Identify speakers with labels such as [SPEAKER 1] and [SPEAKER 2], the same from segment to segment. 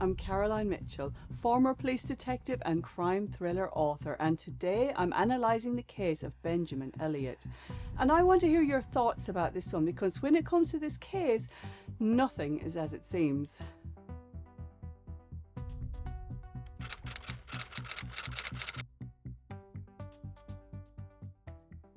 [SPEAKER 1] I'm Caroline Mitchell, former police detective and crime thriller author, and today I'm analysing the case of Benjamin Elliott. And I want to hear your thoughts about this one, because when it comes to this case, nothing is as it seems.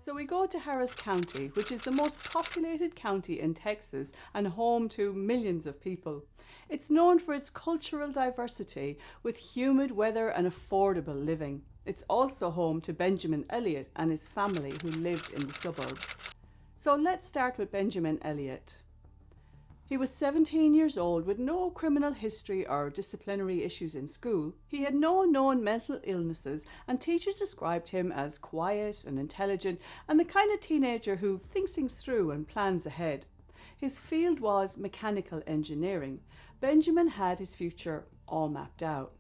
[SPEAKER 1] So we go to Harris County, which is the most populated county in Texas and home to millions of people. It's known for its cultural diversity, with humid weather and affordable living. It's also home to Benjamin Elliott and his family, who lived in the suburbs. So let's start with Benjamin Elliott. He was 17 years old with no criminal history or disciplinary issues in school. He had no known mental illnesses, and teachers described him as quiet and intelligent and the kind of teenager who thinks things through and plans ahead. His field was mechanical engineering. Benjamin had his future all mapped out.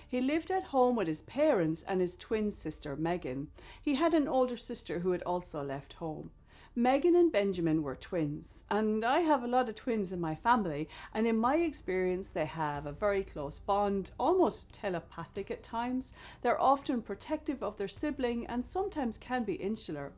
[SPEAKER 1] He lived at home with his parents and his twin sister Meghan. He had an older sister who had also left home. Meghan and Benjamin were twins, and I have a lot of twins in my family, and in my experience they have a very close bond, almost telepathic at times. They're often protective of their sibling and sometimes can be insular.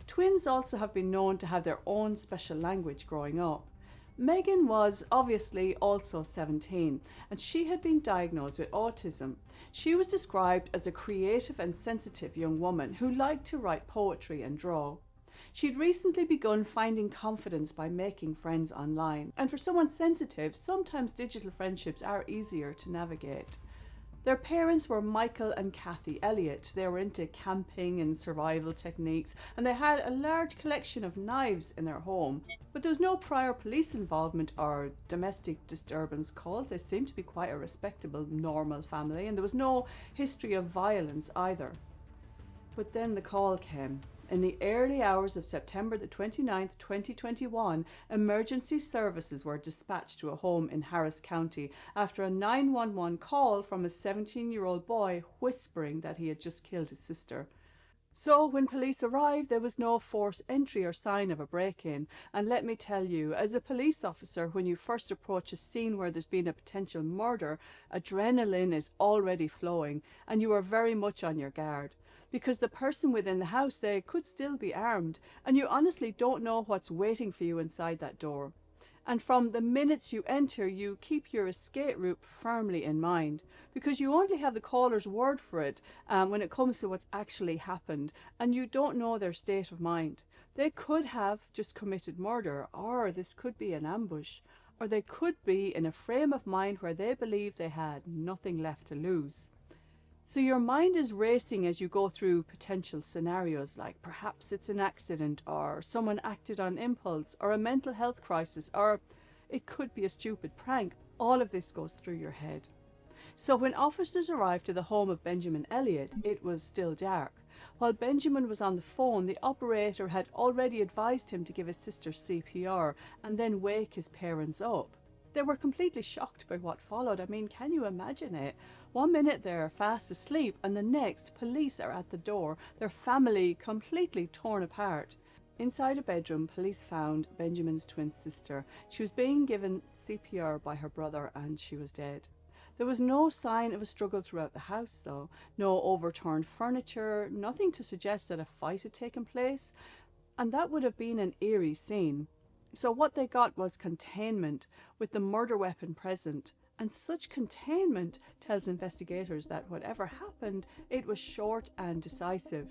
[SPEAKER 1] Twins also have been known to have their own special language growing up. Meghan was obviously also 17, and she had been diagnosed with autism. She was described as a creative and sensitive young woman who liked to write poetry and draw. She'd recently begun finding confidence by making friends online, and for someone sensitive, sometimes digital friendships are easier to navigate. Their parents were Michael and Kathy Elliott. They were into camping and survival techniques, and they had a large collection of knives in their home. But there was no prior police involvement or domestic disturbance calls. They seemed to be quite a respectable, normal family, and there was no history of violence either. But then the call came. In the early hours of September the 29th, 2021, emergency services were dispatched to a home in Harris County after a 911 call from a 17-year-old boy whispering that he had just killed his sister. So when police arrived, there was no forced entry or sign of a break-in. And let me tell you, as a police officer, when you first approach a scene where there's been a potential murder, adrenaline is already flowing and you are very much on your guard. Because the person within the house, they could still be armed, and you honestly don't know what's waiting for you inside that door. And from the minutes you enter, you keep your escape route firmly in mind, because you only have the caller's word for it when it comes to what's actually happened, and you don't know their state of mind. They could have just committed murder, or this could be an ambush, or they could be in a frame of mind where they believe they had nothing left to lose. So your mind is racing as you go through potential scenarios, like perhaps it's an accident, or someone acted on impulse, or a mental health crisis, or it could be a stupid prank. All of this goes through your head. So when officers arrived to the home of Benjamin Elliott, it was still dark. While Benjamin was on the phone, the operator had already advised him to give his sister CPR and then wake his parents up. They were completely shocked by what followed. I mean, can you imagine it? 1 minute they're fast asleep, and the next, police are at the door, their family completely torn apart. Inside a bedroom, police found Benjamin's twin sister. She was being given CPR by her brother, and she was dead. There was no sign of a struggle throughout the house, though. No overturned furniture, nothing to suggest that a fight had taken place, and that would have been an eerie scene. So what they got was containment, with the murder weapon present. And such containment tells investigators that whatever happened, it was short and decisive.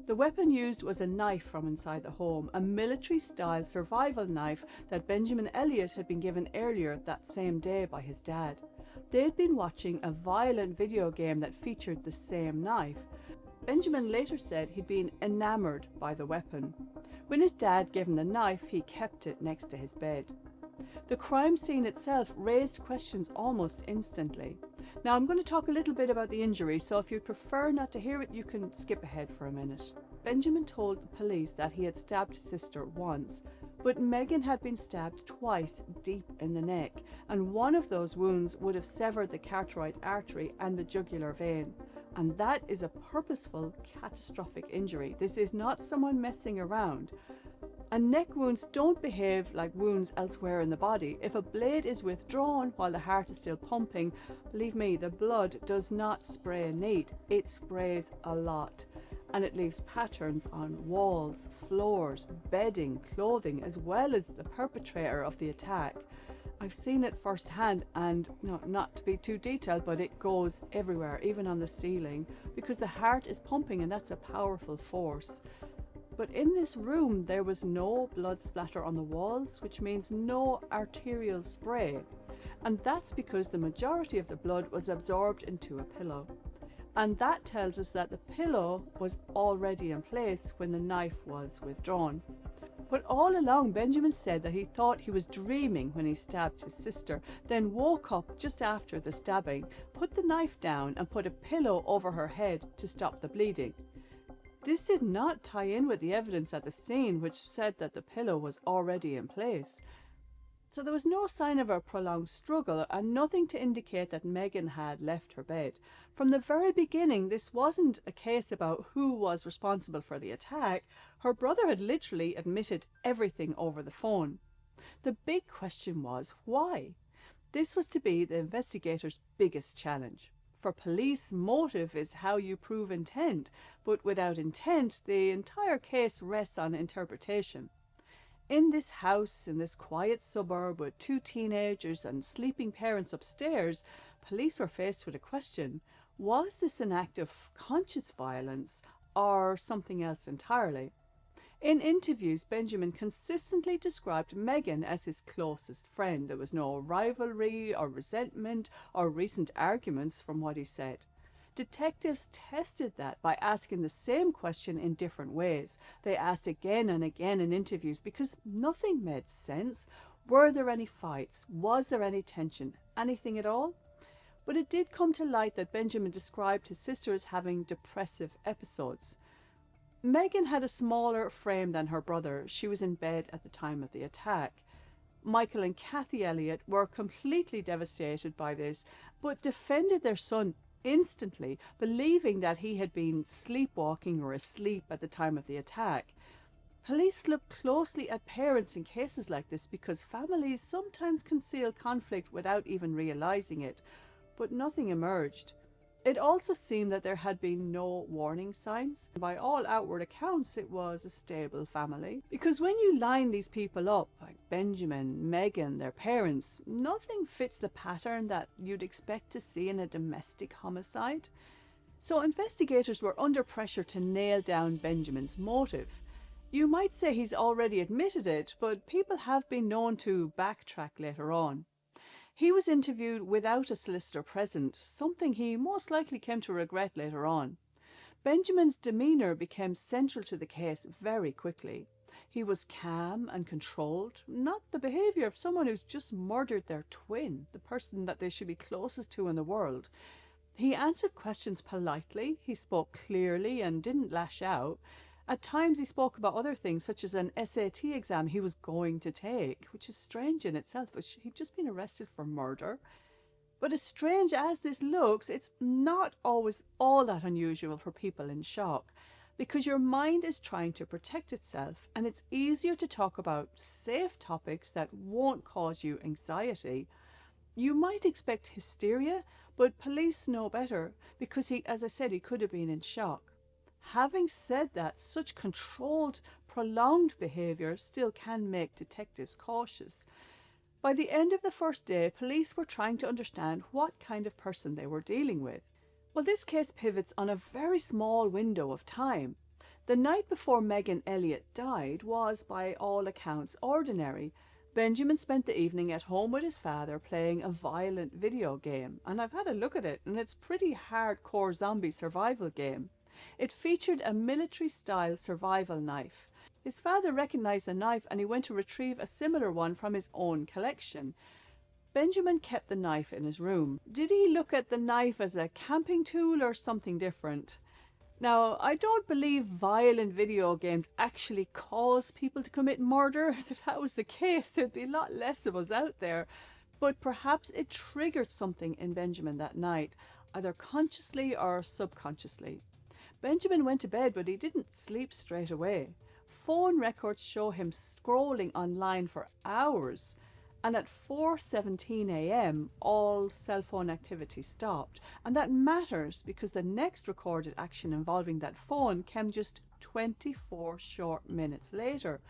[SPEAKER 1] The weapon used was a knife from inside the home, a military-style survival knife that Benjamin Elliott had been given earlier that same day by his dad. They'd been watching a violent video game that featured the same knife. Benjamin later said he'd been enamored by the weapon. When his dad gave him the knife, he kept it next to his bed. The crime scene itself raised questions almost instantly. Now I'm going to talk a little bit about the injury, so if you prefer not to hear it, you can skip ahead for a minute. Benjamin told the police that he had stabbed his sister once, but Meghan had been stabbed twice deep in the neck, and one of those wounds would have severed the carotid artery and the jugular vein. And that is a purposeful, catastrophic injury. This is not someone messing around. And neck wounds don't behave like wounds elsewhere in the body. If a blade is withdrawn while the heart is still pumping, believe me, the blood does not spray neat. It sprays a lot. And it leaves patterns on walls, floors, bedding, clothing, as well as the perpetrator of the attack. I've seen it firsthand, and not to be too detailed, but it goes everywhere, even on the ceiling, because the heart is pumping and that's a powerful force. But in this room there was no blood splatter on the walls, which means no arterial spray. And that's because the majority of the blood was absorbed into a pillow. And that tells us that the pillow was already in place when the knife was withdrawn. But all along, Benjamin said that he thought he was dreaming when he stabbed his sister, then woke up just after the stabbing, put the knife down and put a pillow over her head to stop the bleeding. This did not tie in with the evidence at the scene, which said that the pillow was already in place. So there was no sign of a prolonged struggle and nothing to indicate that Meghan had left her bed. From the very beginning, this wasn't a case about who was responsible for the attack. Her brother had literally admitted everything over the phone. The big question was, why? This was to be the investigators' biggest challenge. For police, motive is how you prove intent, but without intent, the entire case rests on interpretation. In this house, in this quiet suburb with 2 teenagers and sleeping parents upstairs, police were faced with a question. Was this an act of conscious violence or something else entirely? In interviews, Benjamin consistently described Meghan as his closest friend. There was no rivalry or resentment or recent arguments from what he said. Detectives tested that by asking the same question in different ways. They asked again and again in interviews because nothing made sense. Were there any fights? Was there any tension? Anything at all? But it did come to light that Benjamin described his sister as having depressive episodes. Meghan had a smaller frame than her brother. She was in bed at the time of the attack. Michael and Kathy Elliott were completely devastated by this, but defended their son instantly, believing that he had been sleepwalking or asleep at the time of the attack. Police look closely at parents in cases like this because families sometimes conceal conflict without even realizing it, but nothing emerged. It also seemed that there had been no warning signs. By all outward accounts, it was a stable family. Because when you line these people up, like Benjamin, Meghan, their parents, nothing fits the pattern that you'd expect to see in a domestic homicide. So investigators were under pressure to nail down Benjamin's motive. You might say he's already admitted it, but people have been known to backtrack later on. He was interviewed without a solicitor present, something he most likely came to regret later on. Benjamin's demeanour became central to the case very quickly. He was calm and controlled, not the behaviour of someone who's just murdered their twin, the person that they should be closest to in the world. He answered questions politely, he spoke clearly and didn't lash out. At times he spoke about other things, such as an SAT exam he was going to take, which is strange in itself. He'd just been arrested for murder. But as strange as this looks, it's not always all that unusual for people in shock, because your mind is trying to protect itself, and it's easier to talk about safe topics that won't cause you anxiety. You might expect hysteria, but police know better, because as I said, he could have been in shock. Having said that, such controlled, prolonged behaviour still can make detectives cautious. By the end of the first day, police were trying to understand what kind of person they were dealing with. Well, this case pivots on a very small window of time. The night before Meghan Elliott died was, by all accounts, ordinary. Benjamin spent the evening at home with his father playing a violent video game, and I've had a look at it, and it's a pretty hardcore zombie survival game. It featured a military-style survival knife. His father recognized the knife and he went to retrieve a similar one from his own collection. Benjamin kept the knife in his room. Did he look at the knife as a camping tool or something different? Now, I don't believe violent video games actually cause people to commit murder. If that was the case, there'd be a lot less of us out there. But perhaps it triggered something in Benjamin that night, either consciously or subconsciously. Benjamin went to bed, but he didn't sleep straight away. phone records show him scrolling online for hours. And at 4:17 a.m., all cell phone activity stopped. And that matters because the next recorded action involving that phone came just 24 short minutes later.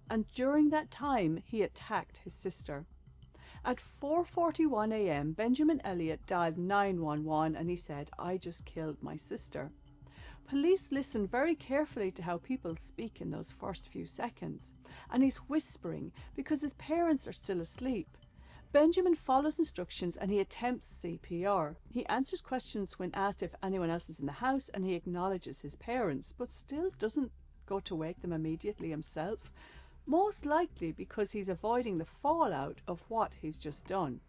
[SPEAKER 1] And during that time, he attacked his sister. At 4:41 a.m., Benjamin Elliott dialed 911 and he said, "I just killed my sister." Police listen very carefully to how people speak in those first few seconds. And he's whispering because his parents are still asleep. Benjamin follows instructions and he attempts CPR. He answers questions when asked if anyone else is in the house, and he acknowledges his parents, but still doesn't go to wake them immediately himself. Most likely because he's avoiding the fallout of what he's just done.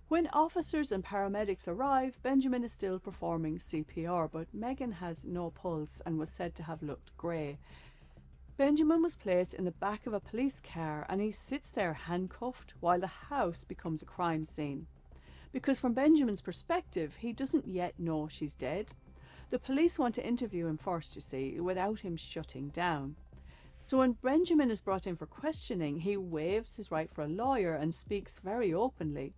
[SPEAKER 1] When officers and paramedics arrive, Benjamin is still performing CPR, but Meghan has no pulse and was said to have looked grey. Benjamin was placed in the back of a police car and he sits there handcuffed while the house becomes a crime scene. Because from Benjamin's perspective, he doesn't yet know she's dead. The police want to interview him first, you see, without him shutting down. So when Benjamin is brought in for questioning, he waives his right for a lawyer and speaks very openly.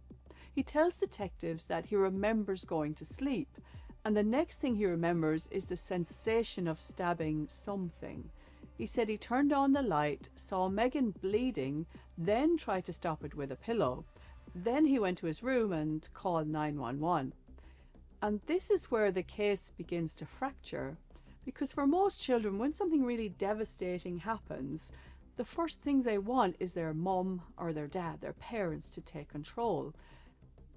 [SPEAKER 1] He tells detectives that he remembers going to sleep, and the next thing he remembers is the sensation of stabbing something. He said he turned on the light, saw Meghan bleeding, then tried to stop it with a pillow. Then he went to his room and called 911. And this is where the case begins to fracture, because for most children, when something really devastating happens, the first things they want is their mum or their dad, their parents, to take control.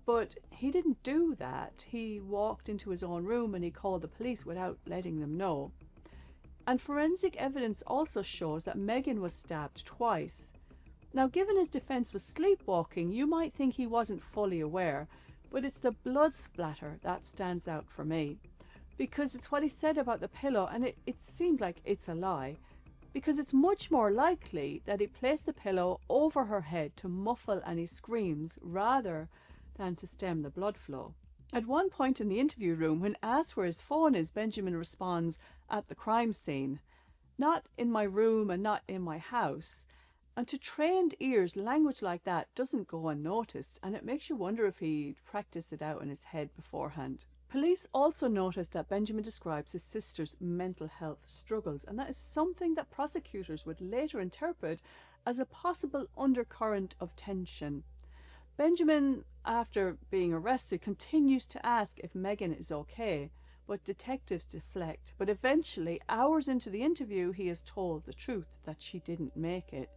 [SPEAKER 1] But he didn't do that. He walked into his own room and he called the police without letting them know. And forensic evidence also shows that Meghan was stabbed twice. Now, given his defense was sleepwalking, you might think he wasn't fully aware, but it's the blood splatter that stands out for me. Because it's what he said about the pillow, and it seems like it's a lie. Because it's much more likely that he placed the pillow over her head to muffle any screams rather than to stem the blood flow. At one point in the interview room, when asked where his phone is, Benjamin responds, "At the crime scene. Not in my room and not in my house." And to trained ears, language like that doesn't go unnoticed, and it makes you wonder if he'd practiced it out in his head beforehand. Police also noticed that Benjamin describes his sister's mental health struggles, and that is something that prosecutors would later interpret as a possible undercurrent of tension. Benjamin, after being arrested, continues to ask if Meghan is okay, but detectives deflect. But eventually, hours into the interview, he is told the truth, that she didn't make it.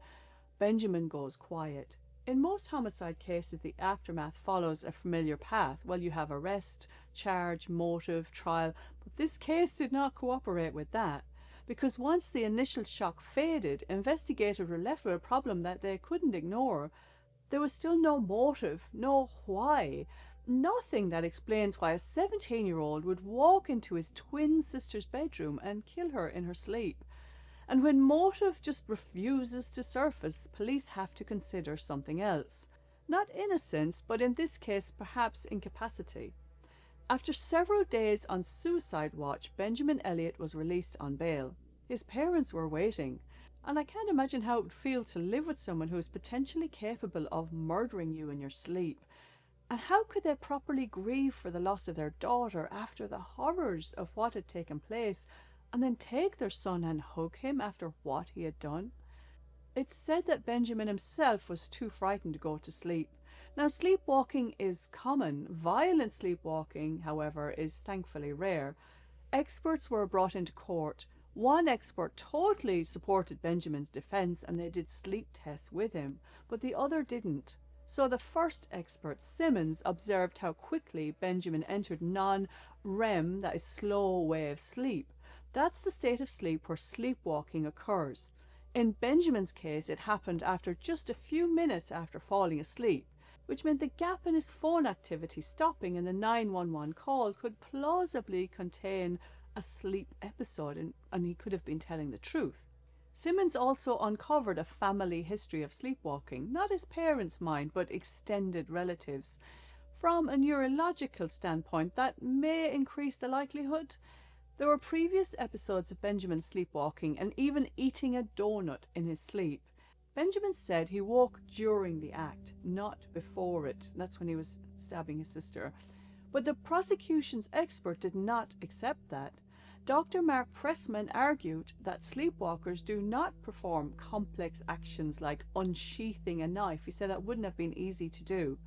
[SPEAKER 1] Benjamin goes quiet. In most homicide cases, the aftermath follows a familiar path. Well, you have arrest, charge, motive, trial, but this case did not cooperate with that. Because once the initial shock faded, investigators were left with a problem that they couldn't ignore. There was still no motive, no why, nothing that explains why a 17-year-old would walk into his twin sister's bedroom and kill her in her sleep. And when motive just refuses to surface, police have to consider something else. Not innocence, but in this case, perhaps incapacity. After several days on suicide watch, Benjamin Elliott was released on bail. His parents were waiting. And I can't imagine how it would feel to live with someone who is potentially capable of murdering you in your sleep. And how could they properly grieve for the loss of their daughter after the horrors of what had taken place, and then take their son and hug him after what he had done? It's said that Benjamin himself was too frightened to go to sleep. Now, sleepwalking is common. Violent sleepwalking, however, is thankfully rare. Experts were brought into court. One expert totally supported Benjamin's defense and they did sleep tests with him, but the other didn't. So the first expert, Simmons, observed how quickly Benjamin entered non-REM, that is slow wave sleep. That's the state of sleep where sleepwalking occurs. In Benjamin's case, it happened after just a few minutes after falling asleep, which meant the gap in his phone activity stopping and the 911 call could plausibly contain a sleep episode, and he could have been telling the truth. Simmons also uncovered a family history of sleepwalking, not his parents' mind, but extended relatives. From a neurological standpoint, that may increase the likelihood. There were previous episodes of Benjamin sleepwalking and even eating a donut in his sleep. Benjamin said he woke during the act, not before it. That's when he was stabbing his sister. But the prosecution's expert did not accept that. Dr. Mark Pressman argued that sleepwalkers do not perform complex actions like unsheathing a knife. He said that wouldn't have been easy to do.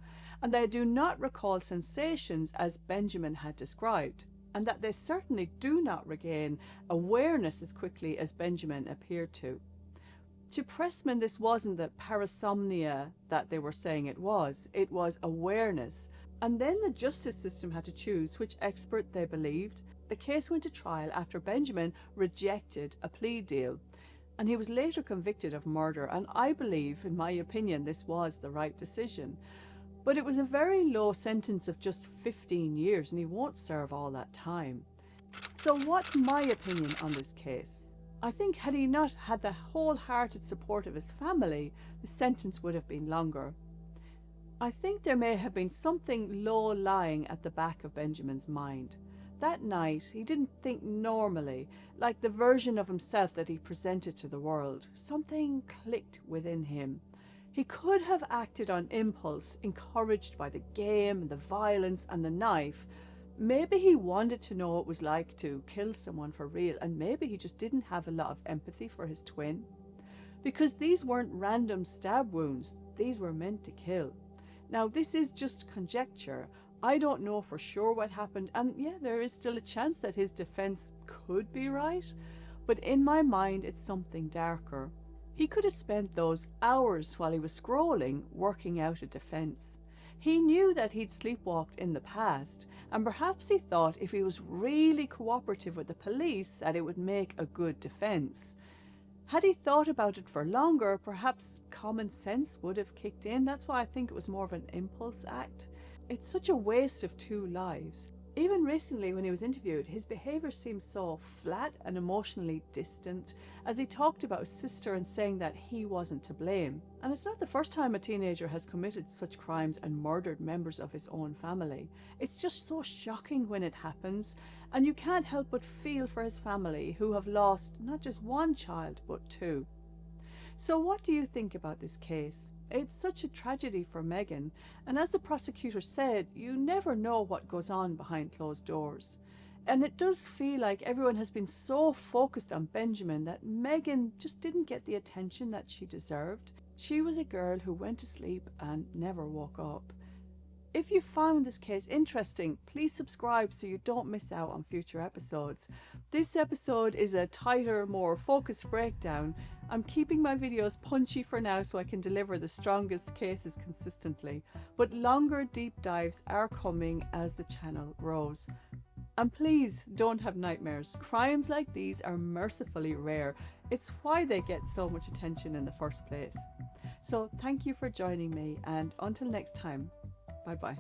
[SPEAKER 1] And they do not recall sensations as Benjamin had described. And that they certainly do not regain awareness as quickly as Benjamin appeared to. To Pressman, this wasn't the parasomnia that they were saying it was awareness. And then the justice system had to choose which expert they believed. The case went to trial after Benjamin rejected a plea deal, and he was later convicted of murder, and I believe, in my opinion, this was the right decision. But it was a very low sentence of just 15 years, and he won't serve all that time. So what's my opinion on this case? I think had he not had the wholehearted support of his family, the sentence would have been longer. I think there may have been something low-lying at the back of Benjamin's mind. That night, he didn't think normally, like the version of himself that he presented to the world. Something clicked within him. He could have acted on impulse, encouraged by the game, the violence, and the knife. Maybe he wanted to know what it was like to kill someone for real, and maybe he just didn't have a lot of empathy for his twin. Because these weren't random stab wounds, these were meant to kill. Now, this is just conjecture. I don't know for sure what happened, and yeah, there is still a chance that his defense could be right, but in my mind, it's something darker. He could have spent those hours while he was scrolling working out a defense. He knew that he'd sleepwalked in the past, and perhaps he thought if he was really cooperative with the police that it would make a good defense. Had he thought about it for longer, perhaps common sense would have kicked in. That's why I think it was more of an impulse act. It's such a waste of two lives. Even recently when he was interviewed, his behaviour seemed so flat and emotionally distant as he talked about his sister and saying that he wasn't to blame. And it's not the first time a teenager has committed such crimes and murdered members of his own family. It's just so shocking when it happens, and you can't help but feel for his family who have lost not just one child but two. So what do you think about this case? It's such a tragedy for Meghan, and as the prosecutor said, you never know what goes on behind closed doors. And it does feel like everyone has been so focused on Benjamin that Meghan just didn't get the attention that she deserved. She was a girl who went to sleep and never woke up. If you found this case interesting, please subscribe so you don't miss out on future episodes. This episode is a tighter, more focused breakdown. I'm keeping my videos punchy for now so I can deliver the strongest cases consistently, but longer deep dives are coming as the channel grows. And please don't have nightmares. Crimes like these are mercifully rare. It's why they get so much attention in the first place. So thank you for joining me, and until next time, bye bye.